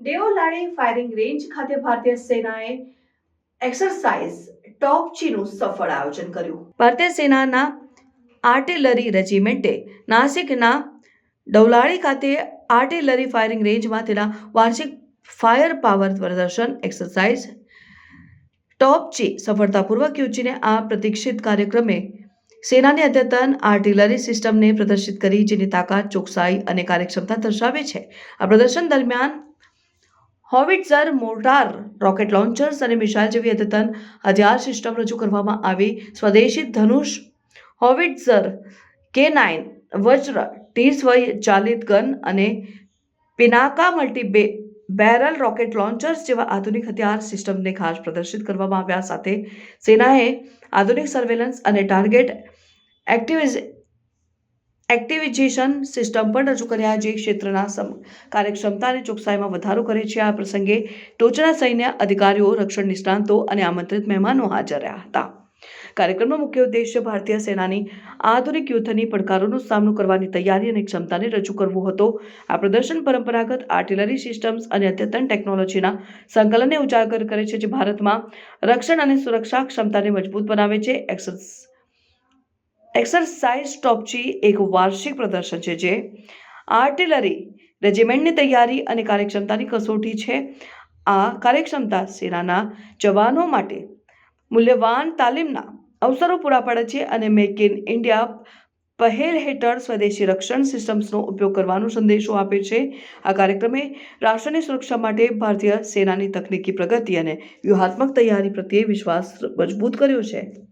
દેઓલાડી firing range ખાતે ભારતીય સેનાએ એક્સરસાઇઝ ટોપચીનું સફળ આયોજન કર્યું. ભારતીય સેનાના આર્ટિલરી રેજિમેન્ટે નાસિકના ડૌલાડી ખાતે આર્ટિલરી ફાયરિંગ રેન્જમાં તેના વાર્ષિક ફાયર પાવર પ્રદર્શન એક્સરસાઇઝ ટોપચી સફળતાપૂર્વક યોજીને આ પ્રતીક્ષિત કાર્યક્રમે સેનાની અદ્યતન આર્ટિલરી સિસ્ટમને પ્રદર્શિત કરી, જેની તાકાત, ચોકસાઈ અને કાર્યક્ષમતા દર્શાવે છે. આ પ્રદર્શન દરમિયાન હોવિટ્ઝર, મોર્ટાર, રોકેટ લોન્ચર્સ અને મિસાઇલ જેવી અદ્યતન હથિયાર સિસ્ટમ રજૂ કરવામાં આવી. સ્વદેશી ધનુષ હોવિટ્ઝર, K9 વજ્ર ટી-સ્વચાલિત ગન અને પિનાકા મલ્ટી બેરલ રોકેટ લોન્ચર્સ જેવા આધુનિક હથિયાર સિસ્ટમને ખાસ પ્રદર્શિત કરવામાં આવ્યા. સાથે સેનાએ આધુનિક સર્વેલન્સ અને ટાર્ગેટ એક્ટિવિઝેશન સિસ્ટમ પણ રજૂ કર્યા, જે ક્ષેત્રના કાર્યક્ષમતા અને ચોકસાઈમાં વધારો કરે છે. આ પ્રસંગે ટોચના સૈન્ય અધિકારીઓ, રક્ષણ નિષ્ણાતો અને આમંત્રિત મહેમાનો હાજર રહ્યા હતા. કાર્યક્રમનો મુખ્ય ઉદ્દેશ્ય ભારતીય સેનાની આધુનિક યુદ્ધની પડકારોનો સામનો કરવાની તૈયારી અને ક્ષમતાને રજૂ કરવો હતો. આ પ્રદર્શન પરંપરાગત આર્ટિલરી સિસ્ટમ્સ અને અદ્યતન ટેકનોલોજીના સંકલનને ઉજાગર કરે છે, જે ભારતમાં રક્ષણ અને સુરક્ષા ક્ષમતાને મજબૂત બનાવે છે. એક્સરસાઇઝ ટોપચી એક વાર્ષિક પ્રદર્શન છે જે આર્ટિલરી રેજિમેન્ટની તૈયારી અને કાર્યક્ષમતાની કસોટી છે. આ કાર્યક્ષમતા સેનાના જવાનો માટે મૂલ્યવાન તાલીમના અવસરો પૂરા પાડે છે અને મેક ઇન ઇન્ડિયા પહેલ હેઠળ સ્વદેશી રક્ષણ સિસ્ટમ્સનો ઉપયોગ કરવાનો સંદેશો આપે છે. આ કાર્યક્રમે રાષ્ટ્રની સુરક્ષા માટે ભારતીય સેનાની તકનીકી પ્રગતિ અને વ્યૂહાત્મક તૈયારી પ્રત્યે વિશ્વાસ મજબૂત કર્યો છે.